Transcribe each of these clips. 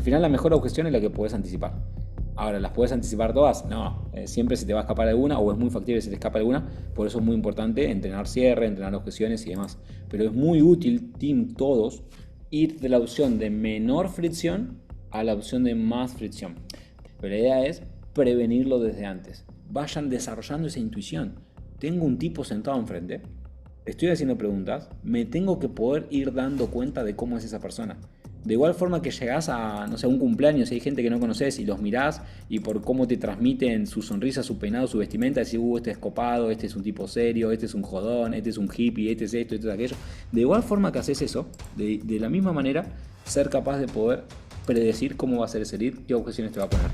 final la mejor objeción es la que puedes anticipar. Ahora, ¿las puedes anticipar todas? No, siempre se te va a escapar alguna o es muy factible que se te escape alguna, por eso es muy importante entrenar cierre, entrenar objeciones y demás. Pero es muy útil, team, todos, ir de la opción de menor fricción a la opción de más fricción. Pero la idea es prevenirlo desde antes. Vayan desarrollando esa intuición. Tengo un tipo sentado enfrente, estoy haciendo preguntas, me tengo que poder ir dando cuenta de cómo es esa persona. De igual forma que llegás a, no sé, un cumpleaños y hay gente que no conoces y los mirás y por cómo te transmiten su sonrisa, su peinado, su vestimenta, decís, este es copado, este es un tipo serio, este es un jodón, este es un hippie, este es esto, este es aquello. De igual forma que haces eso, de la misma manera, ser capaz de poder predecir cómo va a ser ese lead, qué objeciones te va a poner.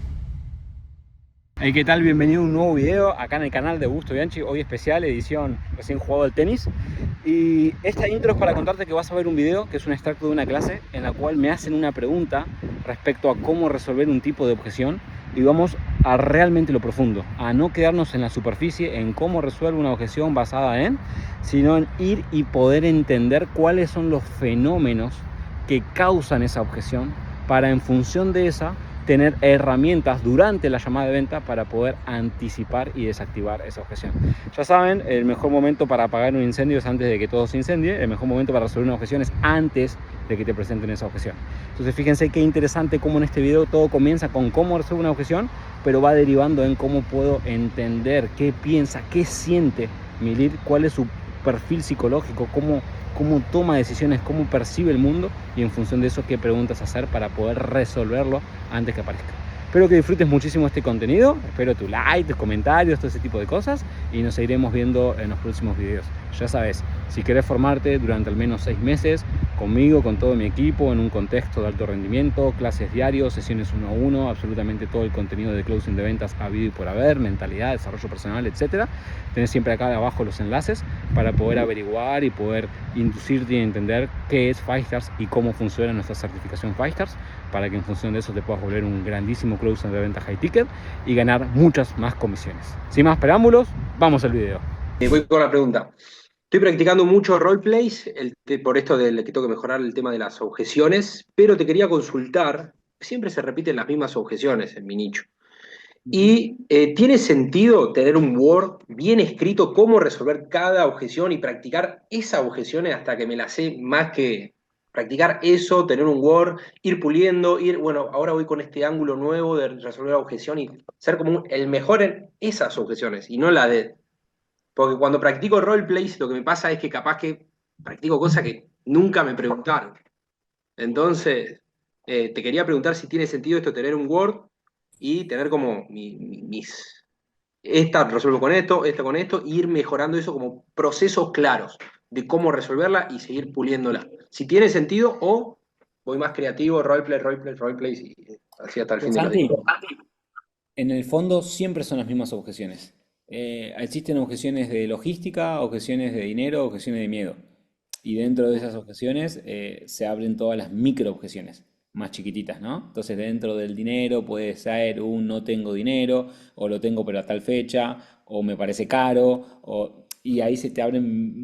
Hey, ¿qué tal? Bienvenido a un nuevo video acá en el canal de Augusto Bianchi, hoy especial, edición recién jugado al tenis. Y esta intro es para contarte que vas a ver un video que es un extracto de una clase en la cual me hacen una pregunta respecto a cómo resolver un tipo de objeción y vamos a realmente lo profundo, a no quedarnos en la superficie, en cómo resuelve una objeción basada en, sino en ir y poder entender cuáles son los fenómenos que causan esa objeción para en función de esa tener herramientas durante la llamada de venta para poder anticipar y desactivar esa objeción. Ya saben, el mejor momento para apagar un incendio es antes de que todo se incendie, el mejor momento para resolver una objeción es antes de que te presenten esa objeción. Entonces fíjense qué interesante cómo en este video todo comienza con cómo resolver una objeción, pero va derivando en cómo puedo entender qué piensa, qué siente mi lead, cuál es su perfil psicológico, cómo toma decisiones, cómo percibe el mundo y en función de eso qué preguntas hacer para poder resolverlo antes que aparezca. Espero que disfrutes muchísimo este contenido, espero tu like, tus comentarios, todo ese tipo de cosas y nos seguiremos viendo en los próximos videos. Ya sabes, si querés formarte durante al menos 6 meses conmigo, con todo mi equipo, en un contexto de alto rendimiento, clases diarios, sesiones 1 a 1, absolutamente todo el contenido de closing de ventas habido y por haber, mentalidad, desarrollo personal, etcétera. Tenés siempre acá abajo los enlaces para poder averiguar y poder inducirte y entender qué es 5stars y cómo funciona nuestra certificación 5stars, para que en función de eso te puedas volver un grandísimo closer de venta high ticket y ganar muchas más comisiones. Sin más preámbulos, vamos al video. Voy con la pregunta. Estoy practicando mucho roleplays por esto de que tengo que mejorar el tema de las objeciones, pero te quería consultar, siempre se repiten las mismas objeciones en mi nicho. Y ¿tiene sentido tener un Word bien escrito, cómo resolver cada objeción y practicar esas objeciones hasta que me las sé más que practicar eso, tener un Word, ir puliendo, bueno, ahora voy con este ángulo nuevo de resolver la objeción y ser como el mejor en esas objeciones y no la de porque cuando practico roleplays, lo que me pasa es que capaz que practico cosas que nunca me preguntaron. Entonces, te quería preguntar si tiene sentido esto, tener un Word y tener como mis... Esta resuelvo con esto con esto, e ir mejorando eso como procesos claros de cómo resolverla y seguir puliéndola. Si tiene sentido o voy más creativo, roleplay, y así hasta el fin Pues de los días. Santi, en el fondo siempre son las mismas objeciones. Existen objeciones de logística, objeciones de dinero, objeciones de miedo. Y dentro de esas objeciones se abren todas las micro objeciones, más chiquititas, ¿no? Entonces dentro del dinero puede ser un no tengo dinero, o lo tengo pero a tal fecha, o me parece caro, y ahí se te abren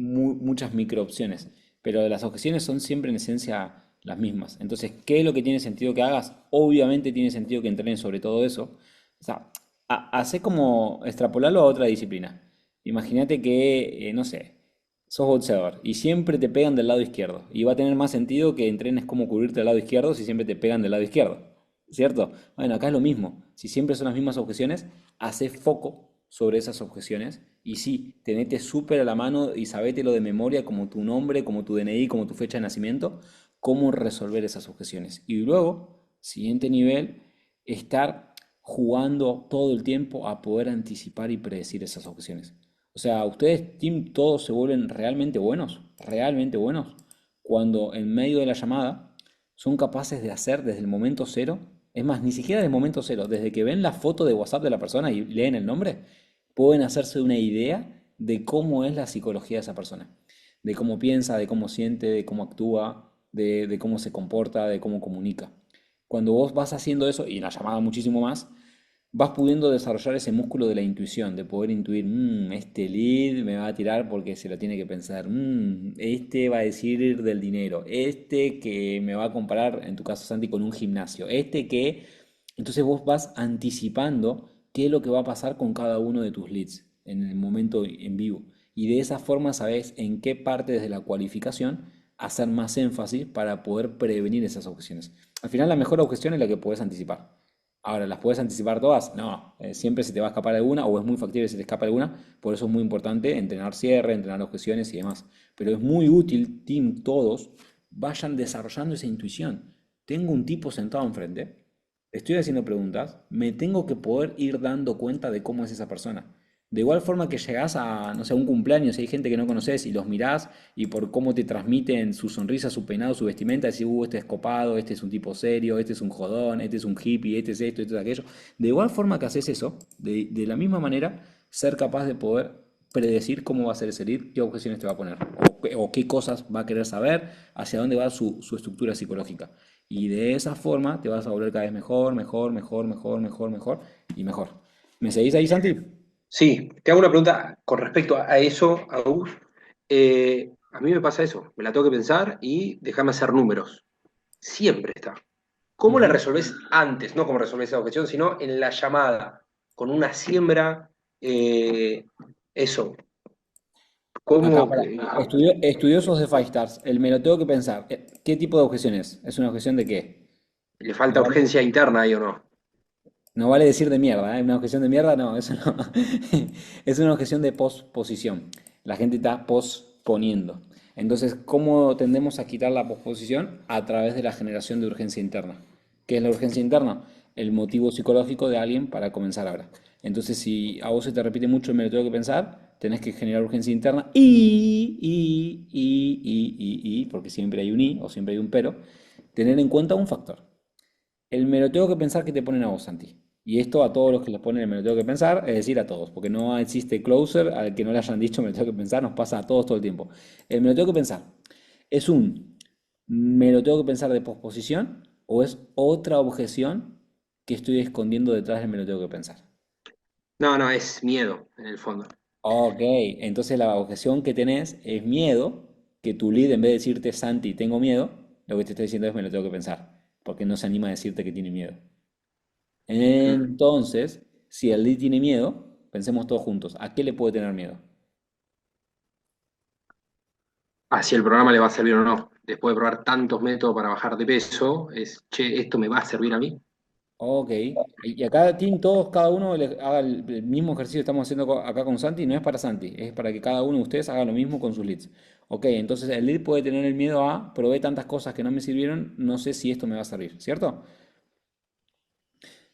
muchas micro opciones. Pero las objeciones son siempre en esencia las mismas. Entonces, ¿qué es lo que tiene sentido que hagas? Obviamente tiene sentido que entrenes sobre todo eso. O sea, hace como extrapolarlo a otra disciplina. Imagínate que, no sé, sos boxeador y siempre te pegan del lado izquierdo. Y va a tener más sentido que entrenes cómo cubrirte del lado izquierdo si siempre te pegan del lado izquierdo. ¿Cierto? Bueno, acá es lo mismo. Si siempre son las mismas objeciones, hace foco sobre esas objeciones. Y sí, tenete súper a la mano y sabételo de memoria como tu nombre, como tu DNI, como tu fecha de nacimiento, cómo resolver esas objeciones. Y luego, siguiente nivel, estar jugando todo el tiempo a poder anticipar y predecir esas objeciones. O sea, ustedes, team, todos se vuelven realmente buenos, cuando en medio de la llamada son capaces de hacer desde el momento cero, es más, ni siquiera desde el momento cero, desde que ven la foto de WhatsApp de la persona y leen el nombre, pueden hacerse una idea de cómo es la psicología de esa persona, de cómo piensa, de cómo siente, de cómo actúa, de cómo se comporta, de cómo comunica. Cuando vos vas haciendo eso, y en la llamada muchísimo más, vas pudiendo desarrollar ese músculo de la intuición, de poder intuir, este lead me va a tirar porque se lo tiene que pensar, este va a decir del dinero, este que me va a comparar, en tu caso Santi, con un gimnasio, este que... Entonces vos vas anticipando qué es lo que va a pasar con cada uno de tus leads en el momento en vivo. Y de esa forma sabes en qué parte desde la cualificación hacer más énfasis para poder prevenir esas objeciones. Al final la mejor objeción es la que puedes anticipar. Ahora, ¿las puedes anticipar todas? No, siempre se te va a escapar alguna o es muy factible que se te escape alguna, por eso es muy importante entrenar cierre, entrenar objeciones y demás. Pero es muy útil, team, todos vayan desarrollando esa intuición. Tengo un tipo sentado enfrente, estoy haciendo preguntas, me tengo que poder ir dando cuenta de cómo es esa persona. De igual forma que llegás a, no sé, un cumpleaños y hay gente que no conoces y los mirás y por cómo te transmiten su sonrisa, su peinado, su vestimenta, decís, este es copado, este es un tipo serio, este es un jodón, este es un hippie, este es esto, este es aquello. De igual forma que haces eso, de la misma manera, ser capaz de poder predecir cómo va a ser ese lead, qué objeciones te va a poner, o qué cosas va a querer saber, hacia dónde va su estructura psicológica. Y de esa forma te vas a volver cada vez mejor, mejor, mejor, mejor, mejor, mejor y mejor. ¿Me seguís ahí, Santi? Sí, te hago una pregunta con respecto a eso, Agus. A mí me pasa eso, me la tengo que pensar y déjame hacer números. Siempre está. ¿Cómo la Ujú. resolvés antes? No cómo resolvés esa objeción, sino en la llamada, con una siembra, eso. Acá, ¿Cómo? para estudiosos de Five Stars, el me lo tengo que pensar. ¿Qué tipo de objeción es? ¿Es una objeción de qué? ¿Le No falta vale, urgencia interna ahí o no? no vale decir de mierda, ¿eh? Una objeción de mierda, no, eso no. Es una objeción de posposición. La gente está posponiendo. Entonces, ¿cómo tendemos a quitar la posposición? A través de la generación de urgencia interna. ¿Qué es la urgencia interna? El motivo psicológico de alguien para comenzar ahora. Entonces, si a vos se te repite mucho el me lo tengo que pensar, tenés que generar urgencia interna porque siempre hay un y o siempre hay un pero, tener en cuenta un factor. El me lo tengo que pensar que te ponen a vos, Santi. Y esto a todos los que les ponen el me lo tengo que pensar, es decir, a todos, porque no existe closer al que no le hayan dicho me lo tengo que pensar, nos pasa a todos todo el tiempo. El me lo tengo que pensar, ¿es un me lo tengo que pensar de posposición o es otra objeción que estoy escondiendo detrás del me lo tengo que pensar? No, no, es miedo, en el fondo. Ok, entonces la objeción que tenés es miedo, que tu lead en vez de decirte Santi, tengo miedo, lo que te está diciendo es me lo tengo que pensar, porque no se anima a decirte que tiene miedo. Mm. Entonces, si el lead tiene miedo, pensemos todos juntos, ¿a qué le puede tener miedo? Ah, si el programa le va a servir o no. Después de probar tantos métodos para bajar de peso, es, che, ¿esto me va a servir a mí? Ok, y acá team, todos, cada uno haga el mismo ejercicio que estamos haciendo acá con Santi, no es para Santi, es para que cada uno de ustedes haga lo mismo con sus leads. Ok, entonces el lead puede tener el miedo a, probé tantas cosas que no me sirvieron, no sé si esto me va a servir, ¿cierto?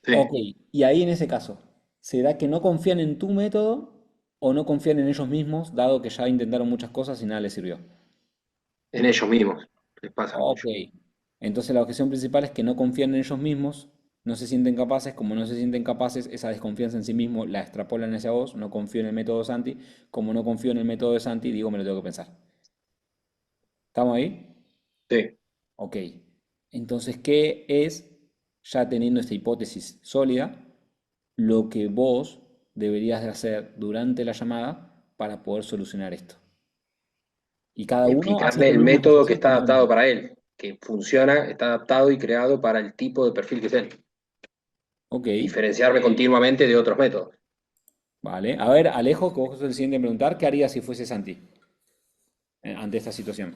Ok, Sí, y ahí en ese caso, ¿será que no confían en tu método o no confían en ellos mismos, dado que ya intentaron muchas cosas y nada les sirvió? en ellos mismos les pasa Ok, mucho. entonces la objeción principal es que no confían en ellos mismos, no se sienten capaces, como no se sienten capaces, esa desconfianza en sí mismo la extrapolan hacia vos, no confío en el método de Santi, como no confío en el método de Santi, digo, me lo tengo que pensar. ¿Estamos ahí? Sí. Ok, entonces, ¿qué es, ya teniendo esta hipótesis sólida, lo que vos deberías de hacer durante la llamada para poder solucionar esto? Y cada uno hace Explicarle el el mismo método que ejercicio está con su adaptado método. para él, que funciona, está adaptado y creado para el tipo de perfil que es él. Ok, Diferenciarme continuamente de otros métodos. vale. A ver, Alejo, que vos sos el siguiente en preguntar, ¿qué harías si fuese Santi ante esta situación?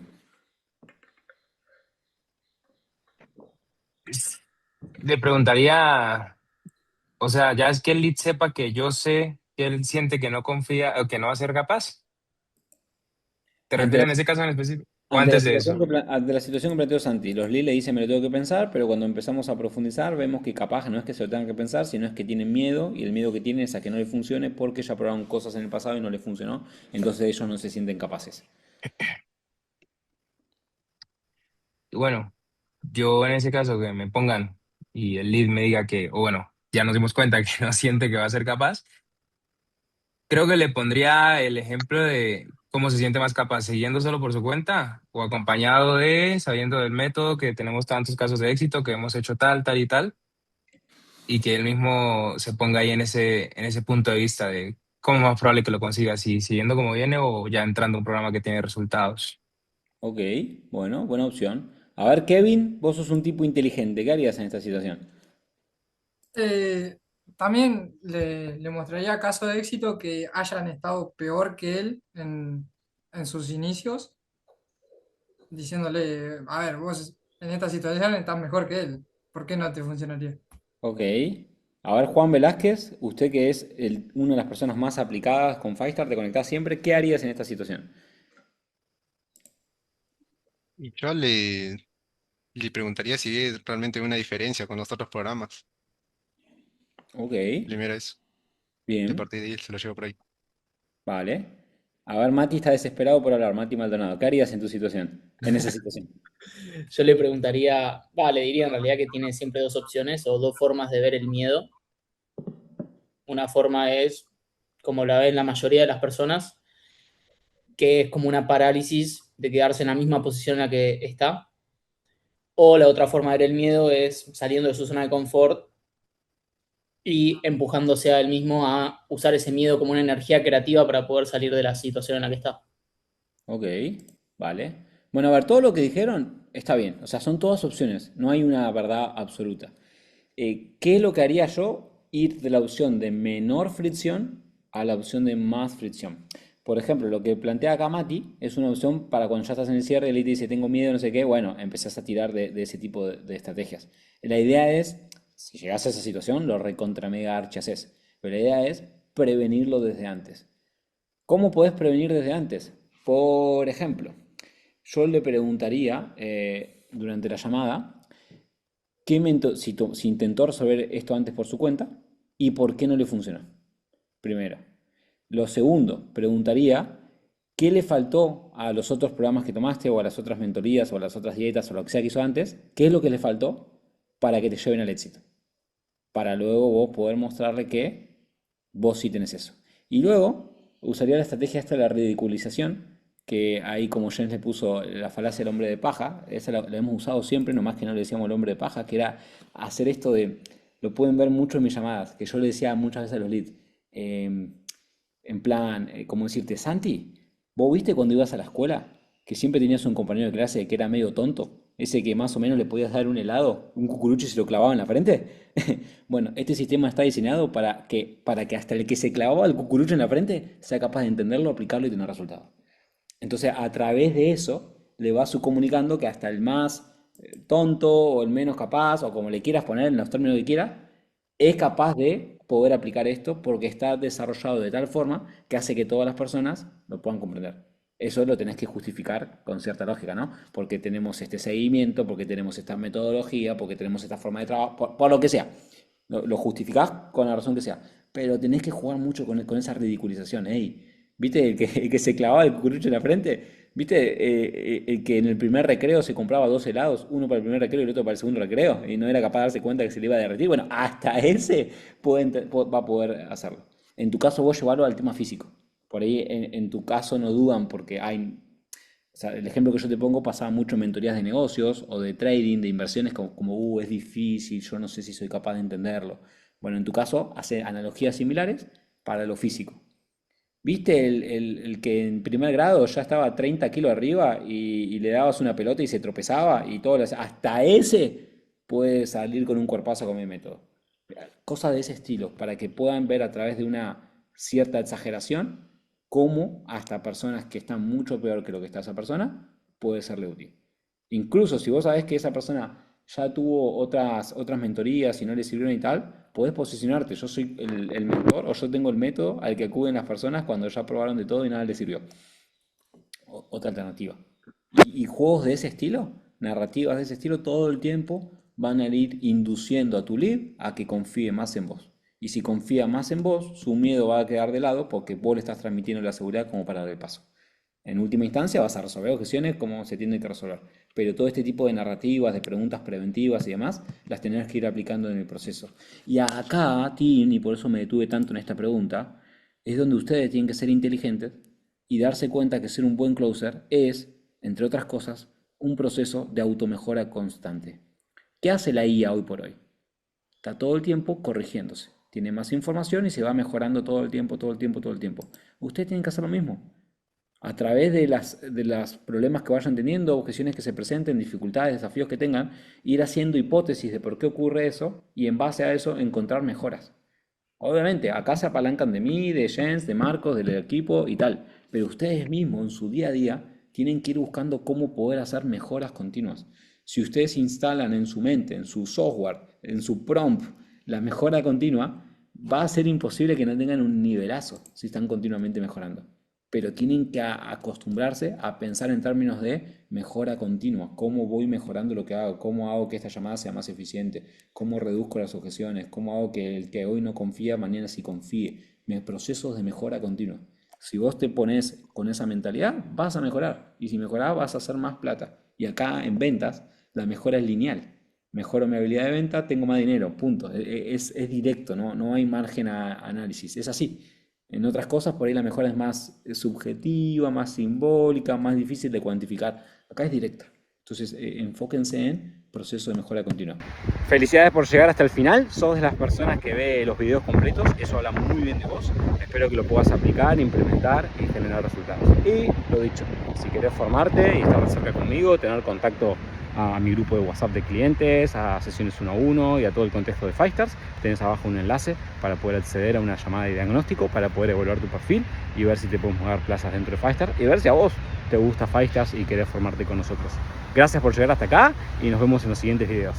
Le preguntaría, o sea, ya es que el lead sepa que yo sé que él siente que no confía o que no va a ser capaz. ¿Te Ante refieres la, en ese caso en específico? ¿O ante la antes de situación eso? ante la situación que planteó Santi, los Lee le dicen me lo tengo que pensar, pero cuando empezamos a profundizar vemos que capaz no es que se lo tengan que pensar, sino es que tienen miedo y el miedo que tienen es a que no le funcione porque ya probaron cosas en el pasado y no les funcionó, entonces ellos no se sienten capaces. Y bueno, yo en ese caso que me pongan y el lead me diga que, o bueno, ya nos dimos cuenta que no siente que va a ser capaz, creo que le pondría el ejemplo de cómo se siente más capaz, siguiendo solo por su cuenta o acompañado de, sabiendo del método, que tenemos tantos casos de éxito, que hemos hecho tal, tal y tal. y que él mismo se ponga ahí en ese punto de vista de cómo es más probable que lo consiga, si siguiendo como viene o ya entrando a un programa que tiene resultados. Ok, bueno, buena opción. A ver, Kevin, vos sos un tipo inteligente, ¿qué harías en esta situación? Eh, También le mostraría caso de éxito que hayan estado peor que él en sus inicios, diciéndole, a ver, vos en esta situación estás mejor que él, ¿por qué no te funcionaría? Ok. A ver, Juan Velázquez, usted que es una de las personas más aplicadas con Firestar, te conectás siempre, ¿qué harías en esta situación? Y yo le preguntaría si hay realmente una diferencia con los otros programas. Ok, Primero eso. Y a bien, partir de ahí se lo llevo por ahí. vale. A ver, Mati está desesperado por hablar, Mati Maldonado, ¿qué harías en tu situación? En esa situación. Yo le preguntaría, le diría en realidad que tiene siempre dos opciones o dos formas de ver el miedo. Una forma es, como la ven la mayoría de las personas, que es como una parálisis de quedarse en la misma posición en la que está. O la otra forma de ver el miedo es saliendo de su zona de confort y empujándose a él mismo a usar ese miedo como una energía creativa para poder salir de la situación en la que está. Ok, vale. Bueno, a ver, todo lo que dijeron está bien, o sea, son todas opciones, no hay una verdad absoluta. ¿Qué es lo que haría yo? Ir de la opción de menor fricción a la opción de más fricción. Por ejemplo, lo que plantea acá Mati es una opción para cuando ya estás en el cierre y él te dice tengo miedo, no sé qué, bueno, empezás a tirar de ese tipo de estrategias. La idea es, si llegas a esa situación, lo recontra mega archi haces, pero la idea es prevenirlo desde antes. ¿Cómo podés prevenir desde antes? Por ejemplo, yo le preguntaría durante la llamada si intentó resolver esto antes por su cuenta y por qué no le funcionó. Primero. Lo segundo, preguntaría qué le faltó a los otros programas que tomaste o a las otras mentorías o a las otras dietas o lo que sea que hizo antes, qué es lo que le faltó para que te lleven al éxito. Para luego vos poder mostrarle que vos sí tenés eso. Y luego usaría la estrategia esta de la ridiculización, que ahí como James le puso la falacia del hombre de paja, esa la hemos usado siempre, nomás que no le decíamos el hombre de paja, que era hacer esto de, lo pueden ver mucho en mis llamadas, que yo le decía muchas veces a los leads, eh, en plan, como decirte, Santi, ¿vos viste cuando ibas a la escuela que siempre tenías un compañero de clase que era medio tonto? Ese que más o menos le podías dar un helado, un cucurucho y se lo clavaba en la frente. Bueno, este sistema está diseñado para que hasta el que se clavaba el cucurucho en la frente sea capaz de entenderlo, aplicarlo y tener resultados. Entonces, a través de eso, le vas comunicando que hasta el más tonto o el menos capaz, o como le quieras poner en los términos que quieras, es capaz de poder aplicar esto porque está desarrollado de tal forma que hace que todas las personas lo puedan comprender. Eso lo tenés que justificar con cierta lógica, ¿no? Porque tenemos este seguimiento, porque tenemos esta metodología, porque tenemos esta forma de trabajo, por lo que sea. Lo justificás con la razón que sea. Pero tenés que jugar mucho con esa ridiculización. Ey, ¿viste el que se clavaba el cucurucho en la frente? ¿Viste el que en el primer recreo se compraba dos helados, uno para el primer recreo y el otro para el segundo recreo? Y no era capaz de darse cuenta que se le iba a derretir. Bueno, hasta ese va a poder hacerlo. En tu caso, vos llevarlo al tema físico. Por ahí, en tu caso, no dudan porque hay. O sea, el ejemplo que yo te pongo pasaba mucho en mentorías de negocios o de trading, de inversiones, es difícil, yo no sé si soy capaz de entenderlo. Bueno, en tu caso, hace analogías similares para lo físico. ¿Viste el que en primer grado ya estaba a 30 kilos arriba y le dabas una pelota y se tropezaba y todo? Hasta ese puede salir con un cuerpazo con mi método. Cosas de ese estilo, para que puedan ver a través de una cierta exageración cómo hasta personas que están mucho peor que lo que está esa persona puede serle útil. Incluso si vos sabés que esa persona ya tuvo otras mentorías y no le sirvieron y tal, podés posicionarte. Yo soy el mentor o yo tengo el método al que acuden las personas cuando ya probaron de todo y nada les sirvió. Otra alternativa. Y juegos de ese estilo, narrativas de ese estilo, todo el tiempo van a ir induciendo a tu lead a que confíe más en vos. Y si confía más en vos, su miedo va a quedar de lado porque vos le estás transmitiendo la seguridad como para dar el paso. En última instancia vas a resolver objeciones como se tiene que resolver. Pero todo este tipo de narrativas, de preguntas preventivas y demás, las tenés que ir aplicando en el proceso. Y acá, Tim, y por eso me detuve tanto en esta pregunta, es donde ustedes tienen que ser inteligentes y darse cuenta que ser un buen closer es, entre otras cosas, un proceso de automejora constante. ¿Qué hace la IA hoy por hoy? Está todo el tiempo corrigiéndose. Tiene más información y se va mejorando todo el tiempo, todo el tiempo, todo el tiempo. Ustedes tienen que hacer lo mismo. A través de las problemas que vayan teniendo, objeciones que se presenten, dificultades, desafíos que tengan, ir haciendo hipótesis de por qué ocurre eso y en base a eso encontrar mejoras. Obviamente, acá se apalancan de mí, de Jens, de Marcos, del equipo y tal, pero ustedes mismos en su día a día tienen que ir buscando cómo poder hacer mejoras continuas. Si ustedes instalan en su mente, en su software, en su prompt, la mejora continua, va a ser imposible que no tengan un nivelazo si están continuamente mejorando. Pero tienen que acostumbrarse a pensar en términos de mejora continua. ¿Cómo voy mejorando lo que hago? ¿Cómo hago que esta llamada sea más eficiente? ¿Cómo reduzco las objeciones? ¿Cómo hago que el que hoy no confía, mañana sí confíe? Procesos de mejora continua. Si vos te pones con esa mentalidad, vas a mejorar. Y si mejorás, vas a hacer más plata. Y acá en ventas, la mejora es lineal. Mejoro mi habilidad de venta, tengo más dinero, punto. Es directo, no hay margen a análisis. Es así. En otras cosas, por ahí la mejora es más subjetiva, más simbólica, más difícil de cuantificar. Acá es directa. Entonces, enfóquense en proceso de mejora continua. Felicidades por llegar hasta el final. Sos de las personas que ve los videos completos. Eso habla muy bien de vos. Espero que lo puedas aplicar, implementar y generar resultados. Y lo dicho, si querés formarte y estar más cerca conmigo, tener contacto a mi grupo de WhatsApp de clientes, a sesiones 1 a 1 y a todo el contexto de Fivestars, tenés abajo un enlace para poder acceder a una llamada de diagnóstico, para poder evaluar tu perfil y ver si te podemos dar plazas dentro de Fivestars y ver si a vos te gusta Fivestars y querés formarte con nosotros. Gracias por llegar hasta acá y nos vemos en los siguientes videos.